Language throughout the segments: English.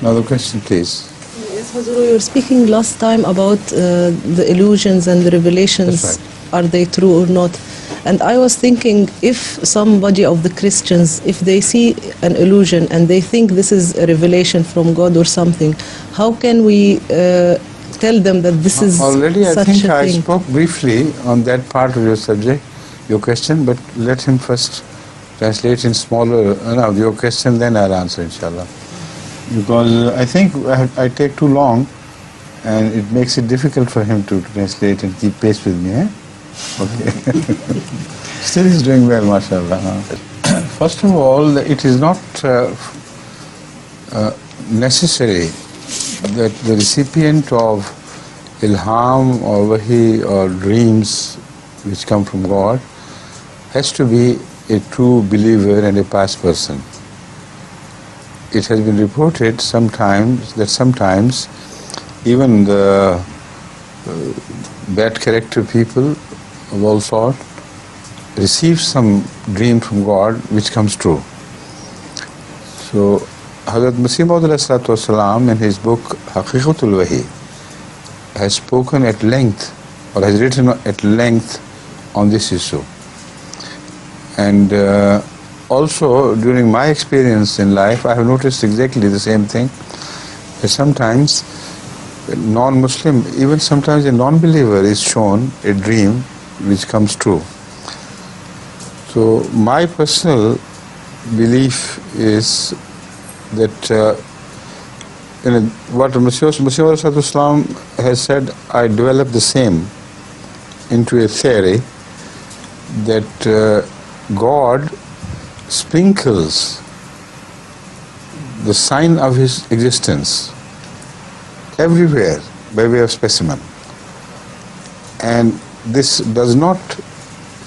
Another question, please. Yes, Hazur, you were speaking last time about the illusions and the revelations. That's right. Are they true or not? And I was thinking, if somebody of the Christians, if they see an illusion and they think this is a revelation from God or something, how can we tell them that this is already such a I think thing? I spoke briefly on that part of your subject, your question, but let him first translate in smaller, your question, then I'll answer, inshallah. Because I think I take too long and it makes it difficult for him to translate and keep pace with me. Okay. Still he's doing well, mashallah. First of all, it is not necessary that the recipient of ilham or wahi or dreams which come from God has to be a true believer and a pious person. It has been reported sometimes even the bad character people of all sort receive some dream from God which comes true. So Hazrat Masih Maud alayhi wasalam in his book Haqiqatul Wahi has spoken at length or has written at length on this issue. And also during my experience in life I have noticed exactly the same thing, that sometimes non-Muslim, even sometimes a non-believer is shown a dream which comes true. So my personal belief is that what Masih has said, I developed the same into a theory that God sprinkles the sign of his existence everywhere by way of specimen, and this does not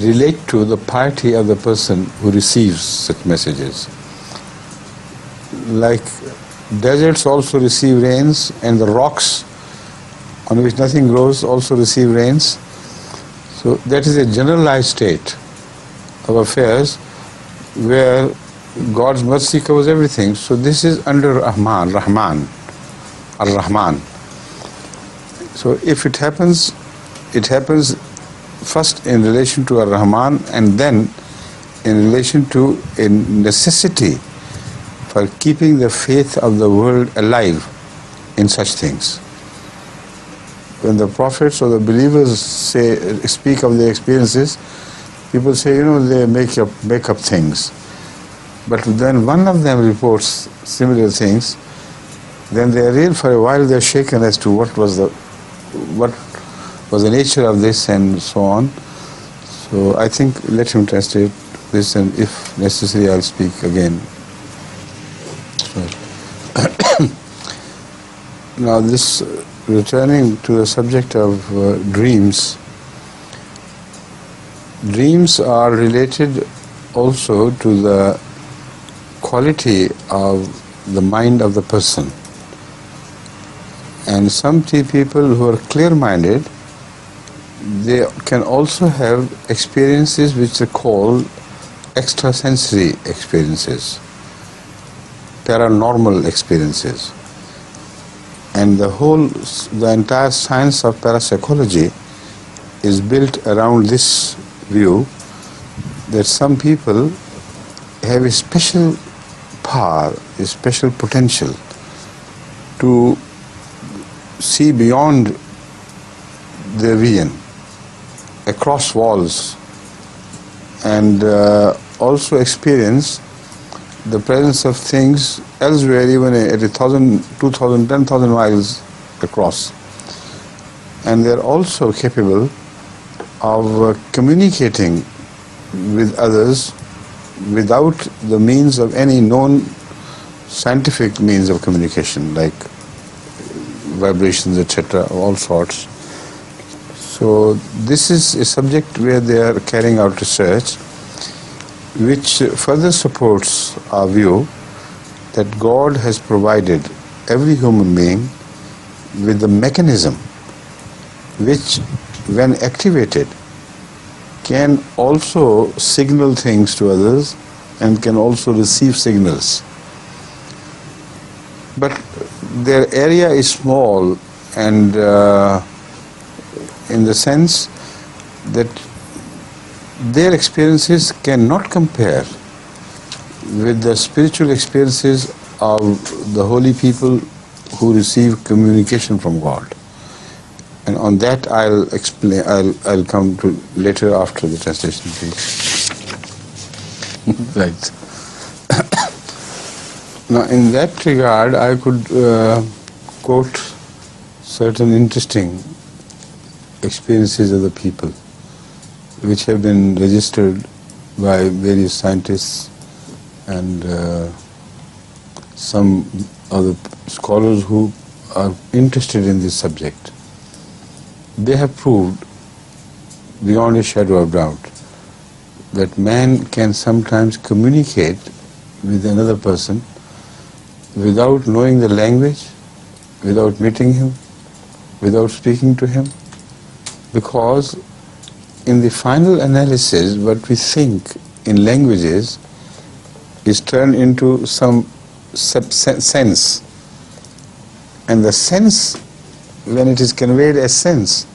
relate to the piety of the person who receives such messages. Like deserts also receive rains, and the rocks on which nothing grows also receive rains. So that is a generalized state of affairs where God's mercy covers everything. So this is under Rahman, Ar-Rahman. So if it happens first in relation to Ar-Rahman and then in relation to a necessity for keeping the faith of the world alive in such things. When the prophets or the believers speak of their experiences, people say, they make up things. But then one of them reports similar things, then they are real for a while, they are shaken as to what was the nature of this and so on. So I think let him translate this, and if necessary I'll speak again. Now this, returning to the subject of dreams, dreams are related also to the quality of the mind of the person. And some people who are clear-minded, they can also have experiences which are called extrasensory experiences, paranormal experiences. And the entire science of parapsychology is built around this view that some people have a special power, a special potential to see beyond their vision, across walls, and also experience the presence of things elsewhere, even at 1,000, 2,000, 10,000 miles across. And they are also capable of communicating with others without the means of any known scientific means of communication, like vibrations, etc., of all sorts. So this is a subject where they are carrying out research which further supports our view that God has provided every human being with the mechanism which, when activated, can also signal things to others and can also receive signals. but their area is small, and in the sense that their experiences cannot compare with the spiritual experiences of the holy people who receive communication from God. And on that I'll explain. I'll come to later after the translation, please. Right. Now, in that regard, I could quote certain interesting experiences of the people, which have been registered by various scientists and some other scholars who are interested in this subject. They have proved beyond a shadow of doubt that man can sometimes communicate with another person without knowing the language, without meeting him, without speaking to him, because in the final analysis what we think in languages is turned into some sense, and the sense, when it is conveyed as sense,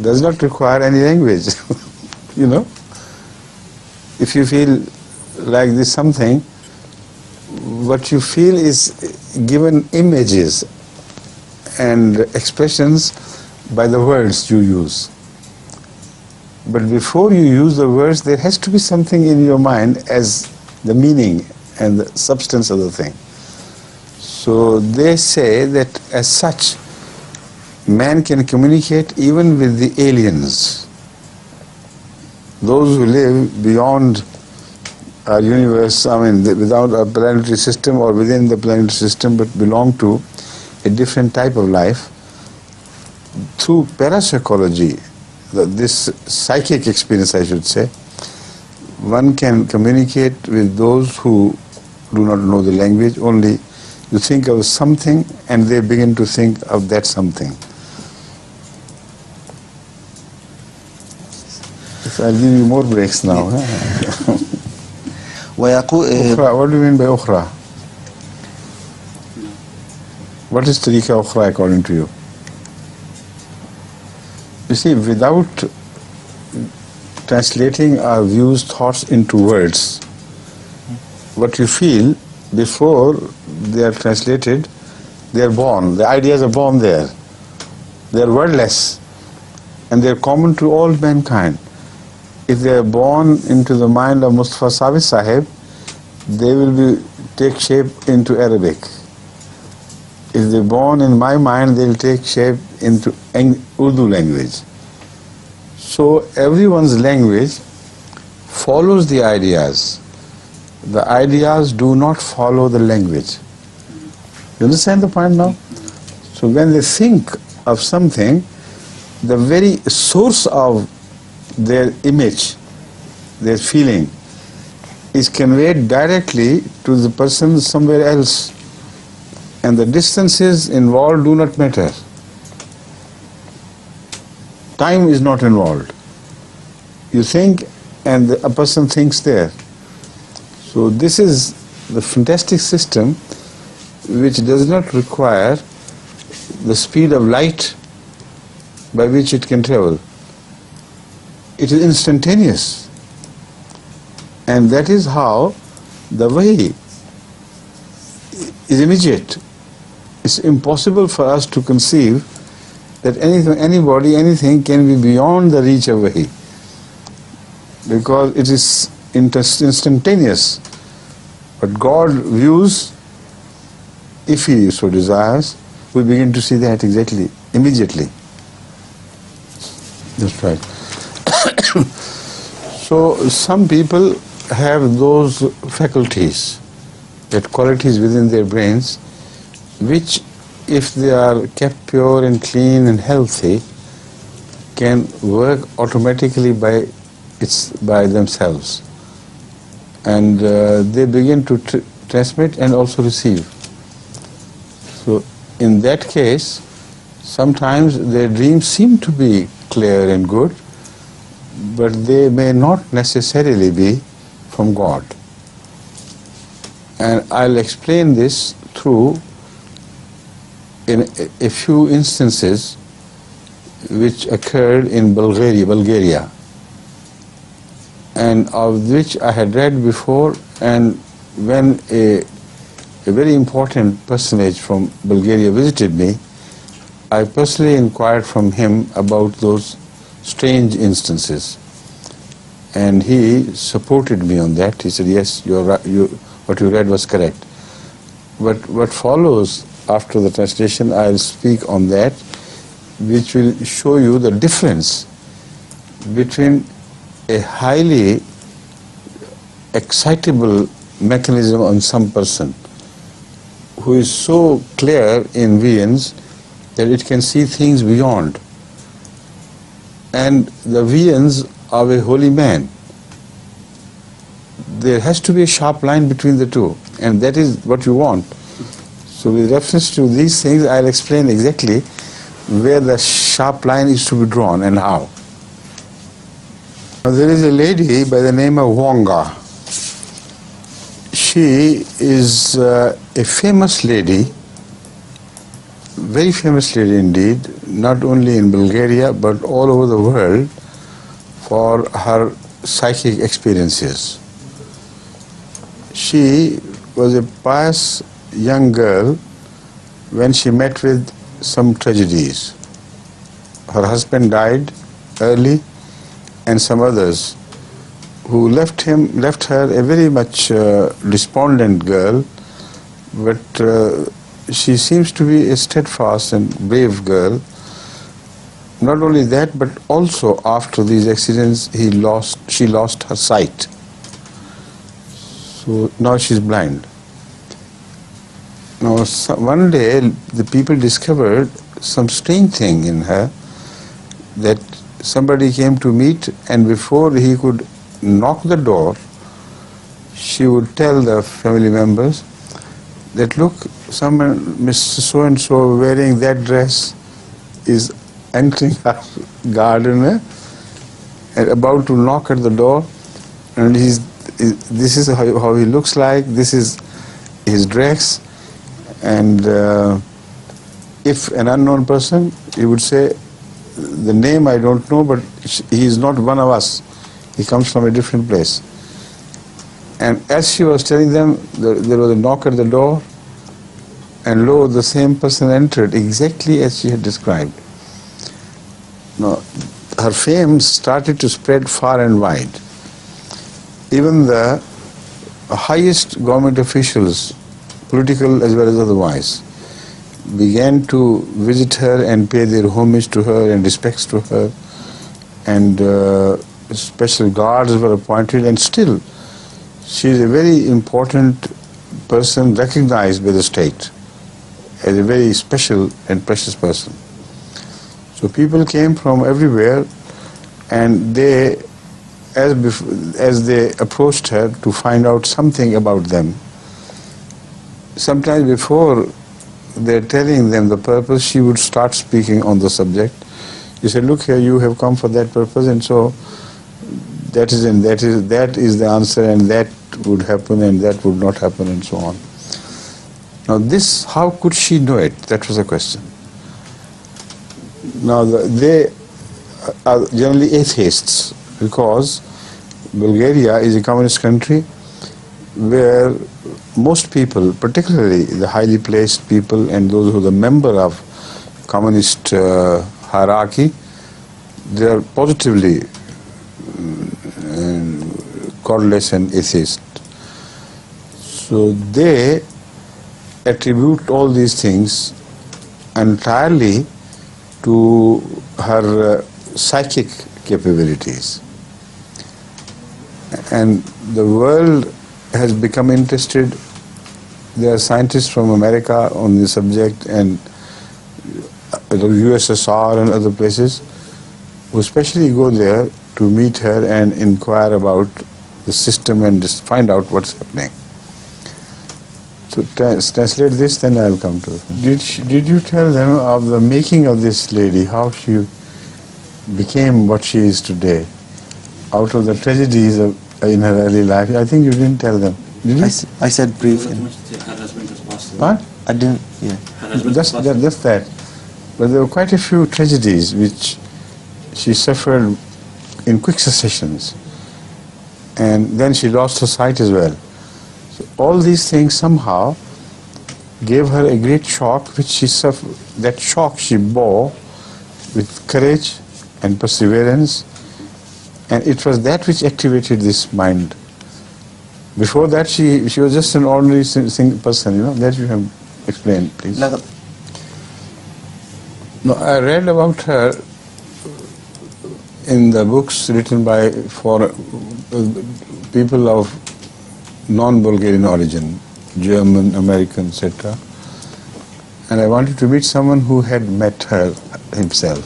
does not require any language. You know, if you feel like this something, what you feel is given images and expressions by the words you use. But before you use the words, there has to be something in your mind as the meaning and the substance of the thing. So they say that as such, man can communicate even with the aliens, those who live beyond our universe, I mean without our planetary system or within the planetary system, but belong to a different type of life. Through parapsychology, this psychic experience, I should say, one can communicate with those who do not know the language. Only you think of something and they begin to think of that something. So I'll give you more breaks now. Ukhra, what do you mean by ukhra? What is tariqa ukhra according to you? You see, without translating our views, thoughts into words, what you feel before they are translated, they are born. The ideas are born there. They are wordless, and they are common to all mankind. If they are born into the mind of Mustafa Sabit Sahib, they will take shape into Arabic. If they are born in my mind, they will take shape into Urdu language. So everyone's language follows the ideas. The ideas do not follow the language. You understand the point now? So when they think of something, the very source of their image, their feeling, is conveyed directly to the person somewhere else, and the distances involved do not matter. Time is not involved. You think and a person thinks there. So this is the fantastic system which does not require the speed of light by which it can travel. It is instantaneous, and that is how the wahi is immediate. It's impossible for us to conceive that anybody, anything can be beyond the reach of wahi, because it is instantaneous. But God views, if He so desires, we begin to see that exactly, immediately. That's right. So some people have those faculties, that qualities within their brains, which if they are kept pure and clean and healthy, can work automatically by themselves, and they begin to transmit and also receive. So in that case, sometimes their dreams seem to be clear and good, but they may not necessarily be from God. And I'll explain this through in a few instances which occurred in Bulgaria, and of which I had read before, and when a very important personage from Bulgaria visited me, I personally inquired from him about those strange instances, and he supported me on that. He said, yes, you're right, what you read was correct. But what follows after the translation, I'll speak on that, which will show you the difference between a highly excitable mechanism on some person who is so clear in visions that it can see things beyond, and the visions of a holy man. There has to be a sharp line between the two, and that is what you want. So with reference to these things, I'll explain exactly where the sharp line is to be drawn and how. Now, there is a lady by the name of Bhenga. She is a famous lady, very famous lady indeed, not only in Bulgaria but all over the world for her psychic experiences. She was a pious young girl when she met with some tragedies. Her husband died early, and some others who left her a very much despondent girl, but she seems to be a steadfast and brave girl. Not only that, but also after these accidents, she lost her sight. So now she's blind. Now one day the people discovered some strange thing in her, that somebody came to meet, and before he could knock the door, she would tell the family members that, look, someone, Mr. So-and-so wearing that dress is entering our garden and about to knock at the door, and this is how he looks like, this is his dress, and if an unknown person, he would say, the name I don't know, but he is not one of us, he comes from a different place. And as she was telling them, there was a knock at the door, and lo, the same person entered exactly as she had described. Now, her fame started to spread far and wide. Even the highest government officials, political as well as otherwise, began to visit her and pay their homage to her and respects to her, and special guards were appointed, and still she is a very important person recognized by the state as a very special and precious person. So people came from everywhere, and they, as they approached her to find out something about them, sometimes before they're telling them the purpose, she would start speaking on the subject. She said, look here, you have come for that purpose, and so that is the answer, and that would happen and that would not happen, and so on. Now this, how could she know it? That was the question. Now they are generally atheists, because Bulgaria is a communist country where most people, particularly the highly placed people and those who are the member of communist hierarchy, they are positively godless and atheist. So they attribute all these things entirely to her psychic capabilities. And the world has become interested. There are scientists from America on the subject, and the USSR and other places who especially go there to meet her and inquire about the system and just find out what's happening. So translate this, then I'll come to it. Did you tell them of the making of this lady, how she became what she is today, out of the tragedies in her early life? I think you didn't tell them, did you? I said briefly. husband just lost the What? I didn't, yeah. Her husband just lost the Just that. But there were quite a few tragedies which she suffered in quick successions. And then she lost her sight as well. So all these things somehow gave her a great shock, which she suffered. That shock she bore with courage and perseverance, and it was that which activated this mind. Before that, she was just an ordinary person, that you have explained, please. No, I read about her in the books written by people of non-Bulgarian origin, German, American, etc. And I wanted to meet someone who had met her himself.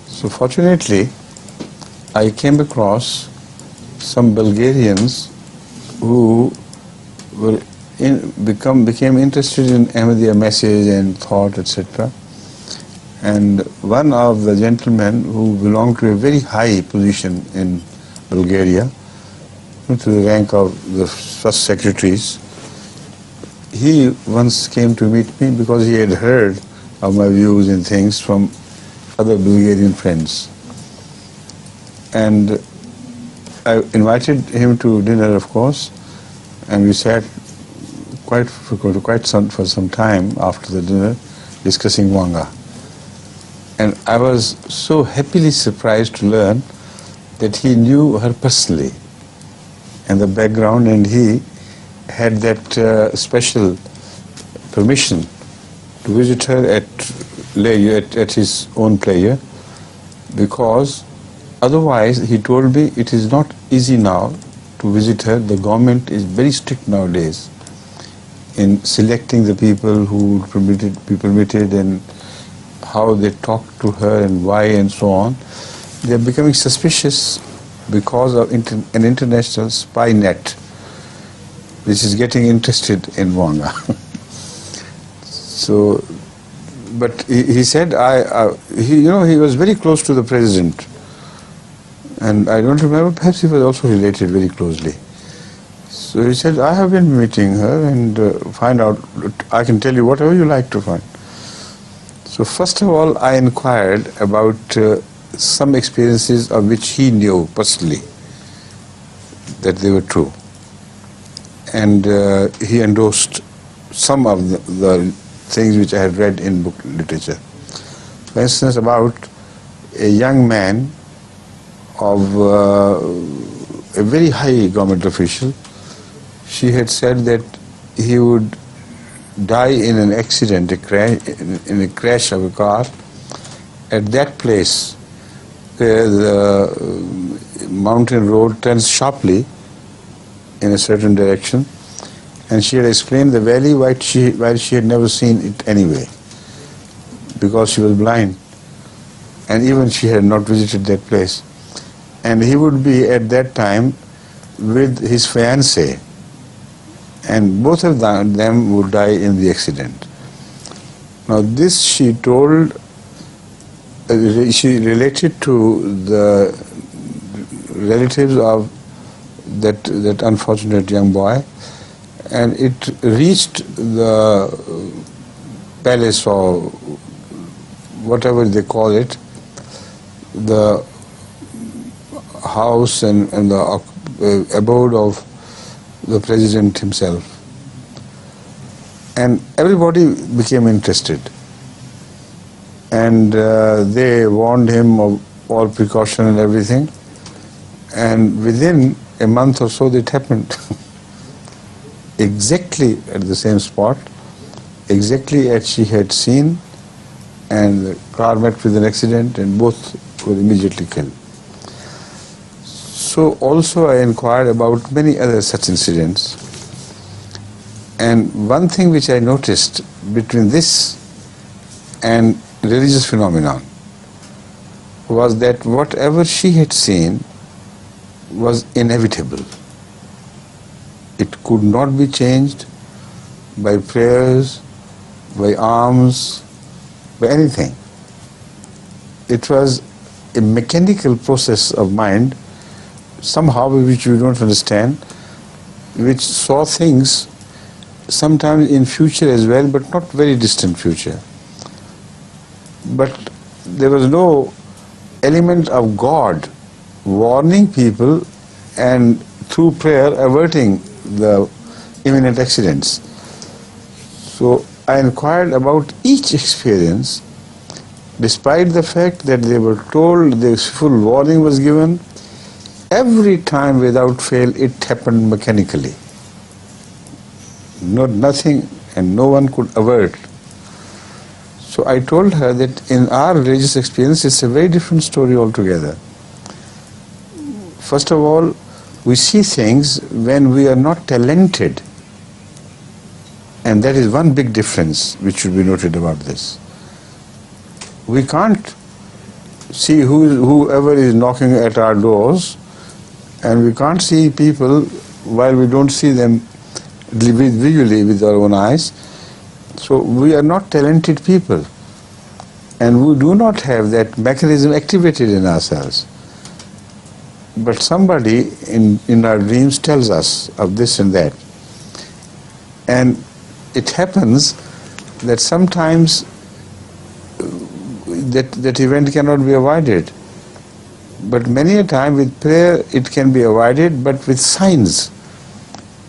So fortunately, I came across some Bulgarians who became interested in Ahmediyya message and thought, etc. And one of the gentlemen who belonged to a very high position in Bulgaria, to the rank of the first secretaries, he once came to meet me because he had heard of my views and things from other Bulgarian friends. And I invited him to dinner, of course, and we sat for some time after the dinner discussing Bhenga. And I was so happily surprised to learn that he knew her personally and the background, and he had that special permission to visit her at his own pleasure, because otherwise, he told me, it is not easy now to visit her. The government is very strict nowadays in selecting the people who would be permitted and how they talk to her and why and so on. They are becoming suspicious because of an international spy net which is getting interested in Bhenga. So, but he said, he was very close to the president. And I don't remember, perhaps he was also related very closely. So he said, I have been meeting her and find out, I can tell you whatever you like to find. So first of all, I inquired about some experiences of which he knew personally that they were true. And he endorsed some of the things which I had read in book literature. For instance, about a young man of a very high government official. She had said that he would die in an accident, in a crash of a car, at that place where the mountain road turns sharply in a certain direction, and she had explained the valley while she had never seen it anyway, because she was blind, and even she had not visited that place. And he would be at that time with his fiancée, and both of them would die in the accident. Now this she told, she related to the relatives of that unfortunate young boy, and it reached the palace or whatever they call it, the house and the abode of the president himself. And everybody became interested. And they warned him of all precaution and everything. And within a month or so, it happened. Exactly at the same spot, exactly as she had seen, and the car met with an accident and both were immediately killed. So also I inquired about many other such incidents. And one thing which I noticed between this and religious phenomenon was that whatever she had seen was inevitable. It could not be changed by prayers, by alms, by anything. It was a mechanical process of mind, somehow which we don't understand, which saw things sometimes in future as well, but not very distant future. But there was no element of God warning people and through prayer averting the imminent accidents. So I inquired about each experience, despite the fact that they were told, the full warning was given. Every time without fail it happened mechanically. Nothing and no one could avert. So I told her that in our religious experience it's a very different story altogether. First of all, we see things when we are not talented, and that is one big difference which should be noted about this. We can't see whoever is knocking at our doors, and we can't see people while we don't see them visually with our own eyes. So we are not talented people, and we do not have that mechanism activated in ourselves. But somebody in our dreams tells us of this and that. And it happens that sometimes that event cannot be avoided. But many a time with prayer it can be avoided, but with signs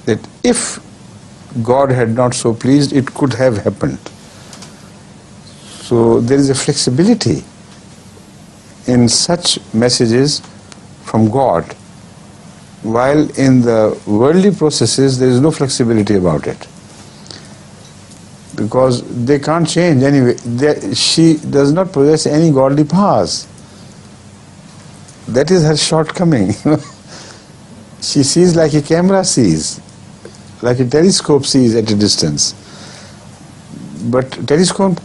that if God had not so pleased, it could have happened. So there is a flexibility in such messages from God, while in the worldly processes there is no flexibility about it, because they can't change anyway. She does not possess any godly powers. That is her shortcoming. She sees like a camera sees, like a telescope sees at a distance. But telescope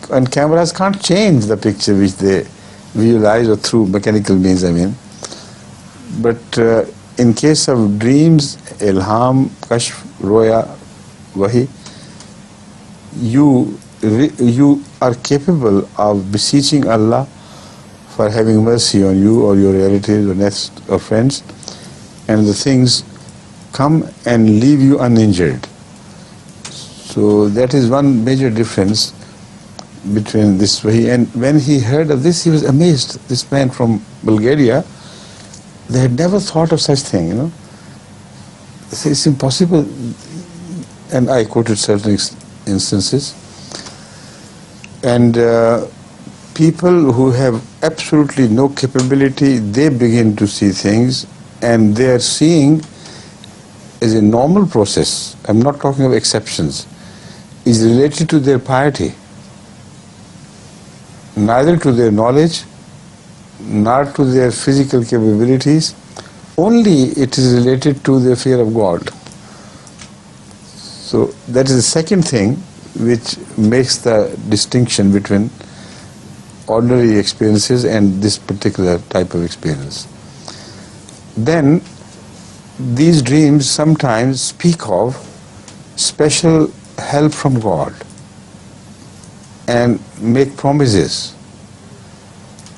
and cameras can't change the picture which they visualize, or through mechanical means, I mean. But in case of dreams, ilham, kashf, roya, wahi, you are capable of beseeching Allah for having mercy on you or your relatives or next or friends, and the things come and leave you uninjured. So that is one major difference between this wahi. And when he heard of this, he was amazed. This man from Bulgaria, they had never thought of such thing, They say it's impossible. And I quoted certain instances. And people who have absolutely no capability, they begin to see things, and they are seeing as a normal process. I'm not talking of exceptions. Is related to their piety, neither to their knowledge, nor to their physical capabilities. Only it is related to their fear of God. So that is the second thing which makes the distinction between ordinary experiences and this particular type of experience. Then these dreams sometimes speak of special help from God and make promises,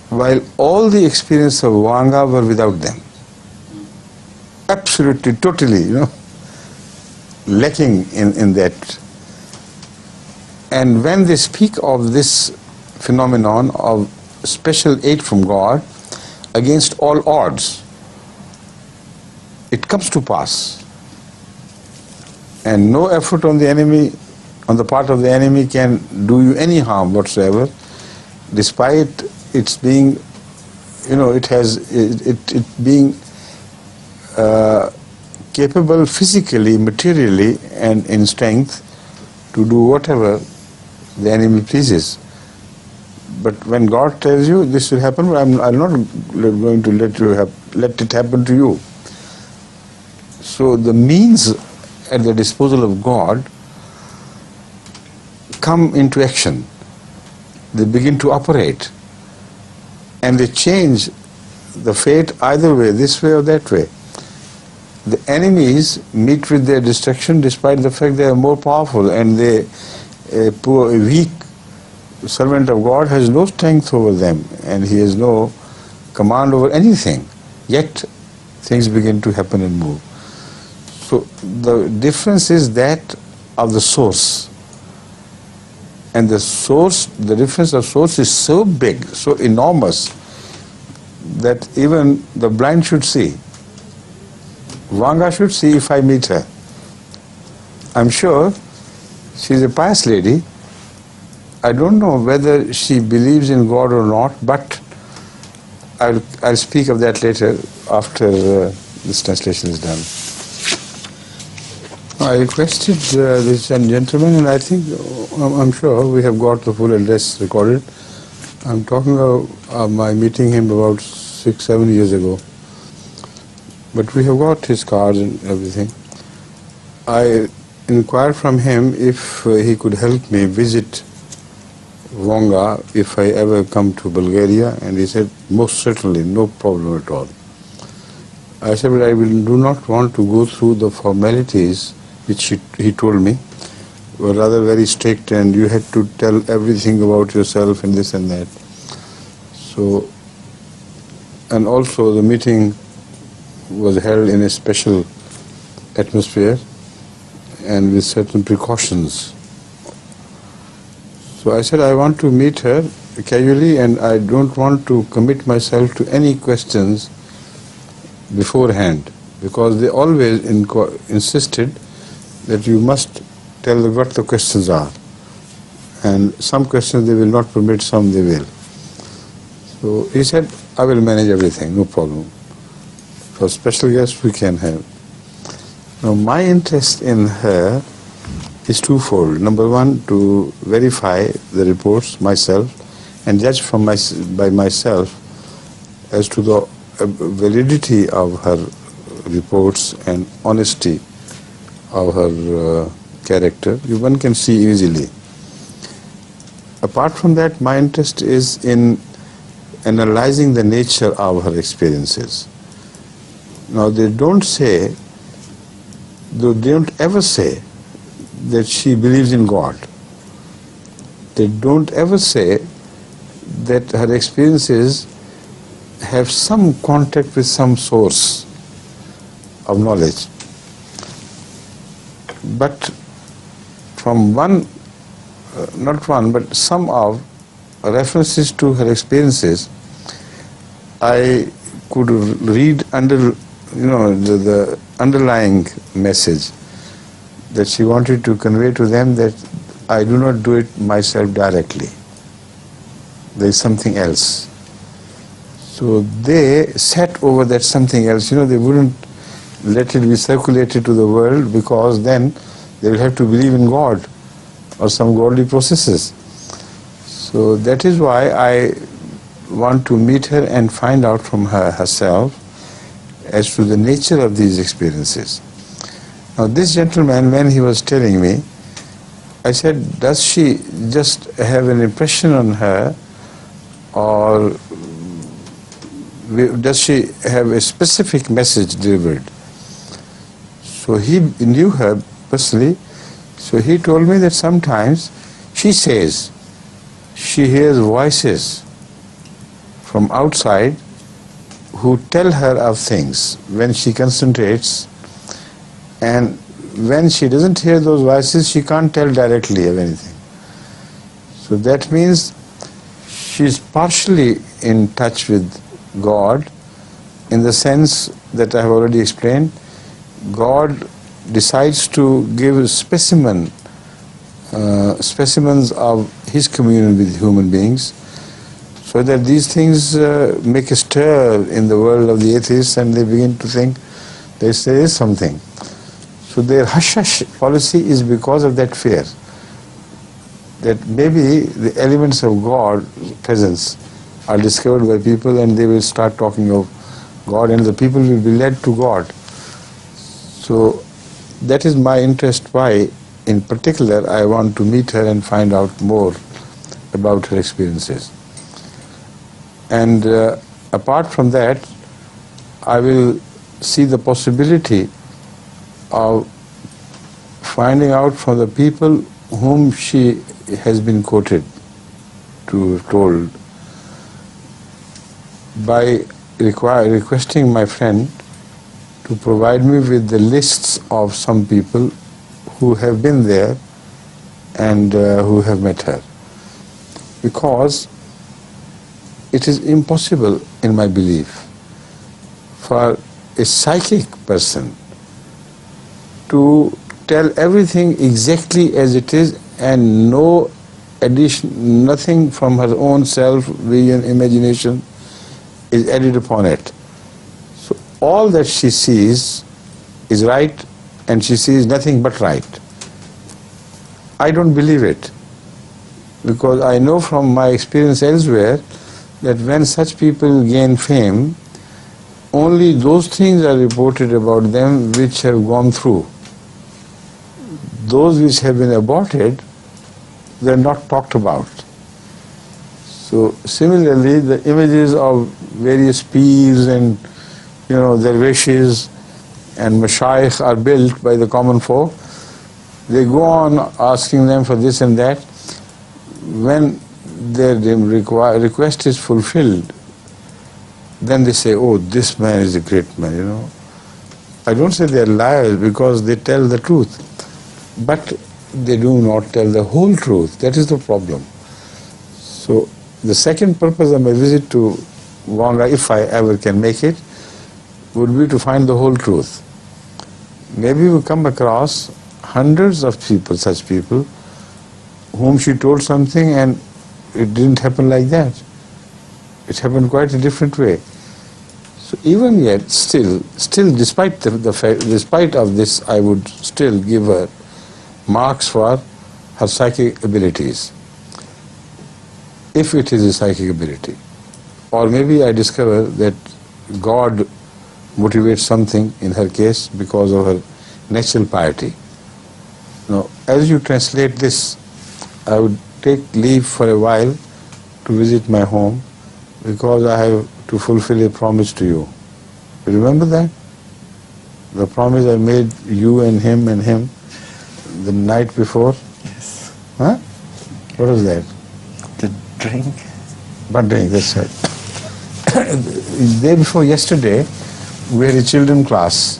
while all the experience of Vanga were without them. Absolutely, totally, lacking in that. And when they speak of this phenomenon of special aid from God against all odds, it comes to pass. And no effort on the part of the enemy can do you any harm whatsoever, despite its being, it being capable physically, materially, and in strength to do whatever the enemy pleases. But when God tells you this will happen, I'm not going to let it happen to you. So the means at the disposal of God come into action. They begin to operate, and they change the fate either way, this way or that way. The enemies meet with their destruction despite the fact they are more powerful, and a weak servant of God has no strength over them, and he has no command over anything. Yet things begin to happen and move. So the difference is that of the source. And the source, the difference of source is so big, so enormous, that even the blind should see. Bhenga should see if I meet her. I'm sure she's a pious lady. I don't know whether she believes in God or not, but I'll speak of that later after this translation is done. I requested this gentleman, and I think, I'm sure we have got the full address recorded. I'm talking of my meeting him about 6-7 years ago. But we have got his cards and everything. I inquired from him if he could help me visit Bhenga if I ever come to Bulgaria, and he said, most certainly, no problem at all. I said, but I do not want to go through the formalities which he told me were rather very strict, and you had to tell everything about yourself and this and that. So, and also the meeting was held in a special atmosphere and with certain precautions. So I said, I want to meet her casually, and I don't want to commit myself to any questions beforehand, because they always insisted that you must tell what the questions are. And some questions they will not permit, some they will. So he said, I will manage everything, no problem. For special guests we can have. Now my interest in her is twofold. Number one, to verify the reports myself and judge by myself as to the validity of her reports and honesty of her character. One can see easily. Apart from that, my interest is in analyzing the nature of her experiences. Now they don't ever say that she believes in God. They don't ever say that her experiences have some contact with some source of knowledge. But from but some of references to her experiences, I could read the underlying message that she wanted to convey to them, that I do not do it myself directly. There is something else. So they sat over that something else. They wouldn't let it be circulated to the world, because then they will have to believe in God or some godly processes. So that is why I want to meet her and find out from her herself as to the nature of these experiences. Now this gentleman, when he was telling me, I said, does she just have an impression on her, or does she have a specific message delivered? So he knew her personally, so he told me that sometimes she says she hears voices from outside who tell her of things when she concentrates, and when she doesn't hear those voices, she can't tell directly of anything. So that means she's partially in touch with God, in the sense that I have already explained. God decides to give specimens of His communion with human beings, so that these things make a stir in the world of the atheists, and they begin to think there is something. So their hush-hush policy is because of that fear, that maybe the elements of God's presence are discovered by people, and they will start talking of God, and the people will be led to God. So that is my interest, why in particular I want to meet her and find out more about her experiences. And apart from that, I will see the possibility of finding out from the people whom she has been told, by requesting my friend to provide me with the lists of some people who have been there and who have met her. Because it is impossible, in my belief, for a psychic person to tell everything exactly as it is and no addition, nothing from her own self, vision, imagination is added upon it. So all that she sees is right and she sees nothing but right. I don't believe it, because I know from my experience elsewhere that when such people gain fame, only those things are reported about them which have gone through. Those which have been aborted, they are not talked about. So similarly, the images of various peers and their wishes and mashayikh are built by the common folk. They go on asking them for this and that. When their request is fulfilled, then they say, oh, this man is a great man, I don't say they are liars, because they tell the truth. But they do not tell the whole truth. That is the problem. So the second purpose of my visit to Bhenga, if I ever can make it, would be to find the whole truth. Maybe we come across hundreds of people, such people, whom she told something and it didn't happen like that. It happened quite a different way. So even yet, still, despite the fact, despite of this, I would still give her marks for her psychic abilities, if it is a psychic ability. Or maybe I discover that God motivates something in her case because of her natural piety. Now, as you translate this, I would take leave for a while to visit my home, because I have to fulfill a promise to you. You remember that? The promise I made you and him the night before? Yes. Huh? What was that? The drink. But drink, that's right. The day before yesterday, we had a children class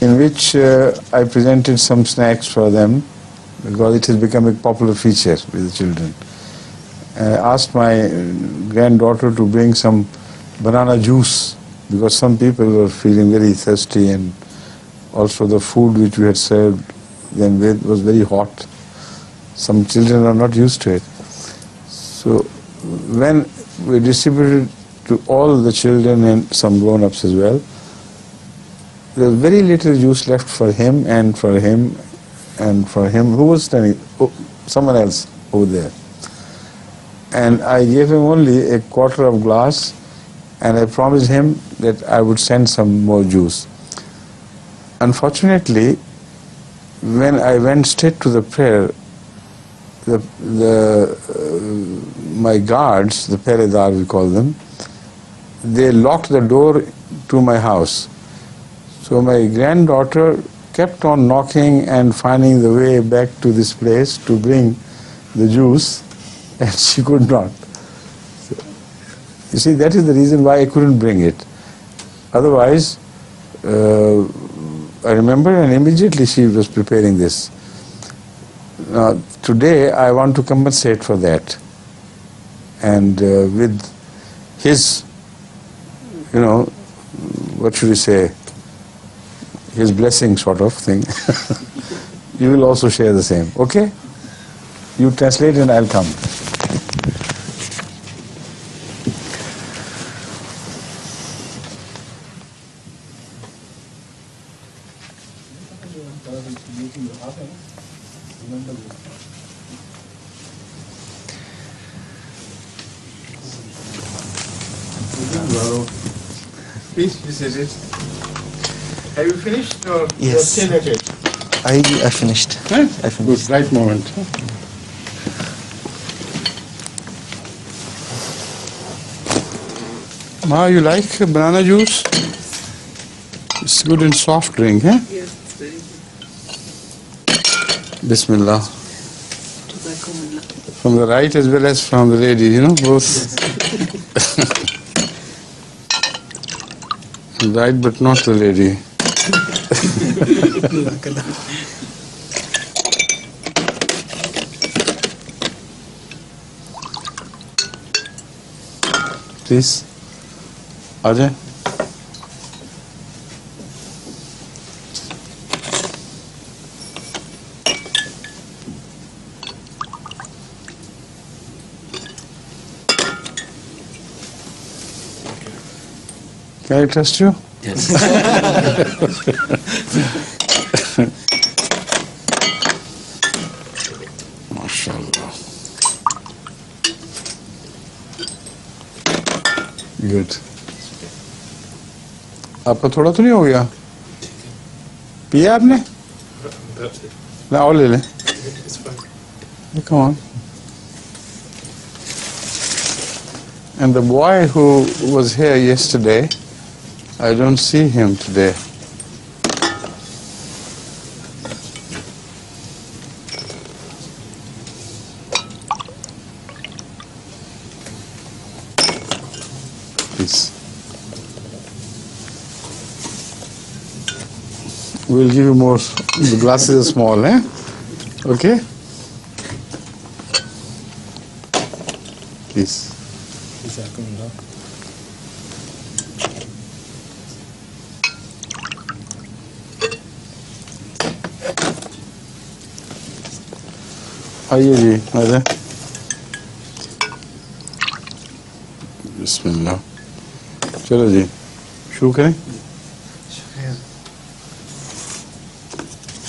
in which I presented some snacks for them, because it has become a popular feature with the children. I asked my granddaughter to bring some banana juice, because some people were feeling very thirsty, and also the food which we had served them with was very hot. Some children are not used to it. So when we distributed to all the children and some grown-ups as well, there was very little juice left for him and for him and for him. Who was standing? Oh, someone else over there. And I gave him only a quarter of glass, and I promised him that I would send some more juice. Unfortunately, when I went straight to the prayer, my guards, the peredar we call them, they locked the door to my house. So my granddaughter kept on knocking and finding the way back to this place to bring the juice, and she could not. So, you see, that is the reason why I couldn't bring it. Otherwise, I remember, and immediately she was preparing this. Now, today I want to compensate for that, and with his, what should we say, his blessing sort of thing, you will also share the same, okay? You translate and I'll come. Please be seated. Have you finished or Yes. you're still at it? I finished. Huh? I finished. Good, right moment. Ma, you like banana juice? It's good and soft drink, huh? Yes, it's very good. Bismillah. Jazakumullah. From the right as well as from the lady, both. Right, but not the lady. Please. Ajay. Can I trust you? Yes. MashaAllah. Good. आपका थोड़ा तो नहीं हो गया? पिया आपने? ना और ले लें. Come on. And the boy who was here yesterday, I don't see him today. Please. We'll give you more. The glasses are small, eh? Okay? Please. आइए जी, आ जाए. बिस्मिल्लाह. चलो जी, शुरू करें.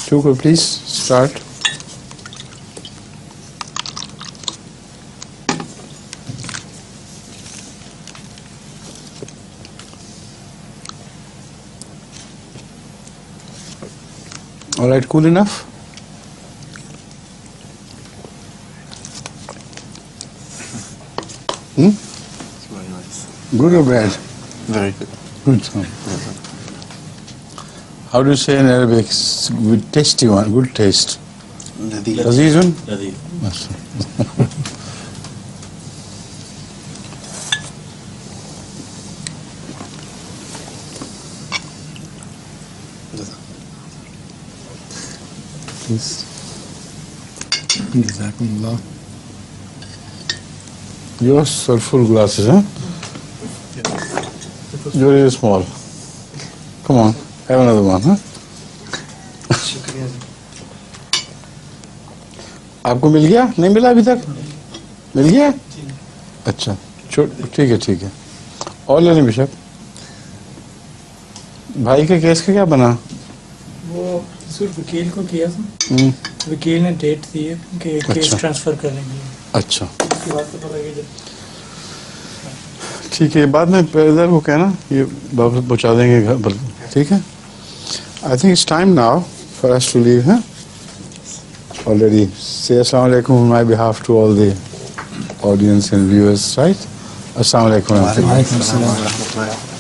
शुरू करो please. Start. All right, cool enough? It's very nice. Good or bad? Very good. Good. How do you say in Arabic? With tasty one, good taste. Ladhi. Azizun? Please. Jazakumullah. Yours are full glasses, huh? Yours is small. Come on, have another one, huh? आपको मिल गया? नहीं मिला अभी तक? मिल गया? अच्छा, ठीक है, ठीक है. और लेने बेशक. भाई के केस का क्या बना? वो सिर्फ वकील को किया था. वकील ने डेट दी है कि केस ट्रांसफर करने के लिए. अच्छा, उसके बाद पता लगेगा. ठीक है. बाद में इधर को कहना, ये वापस पहुँचा देंगे घर पर. ठीक है. I think it's time now for us to leave, huh? Already. Say Assalamu alaikum on my behalf to all the audience and viewers, right? Assalamu alaikum. Wa alaikum assalam wa rahmatullah.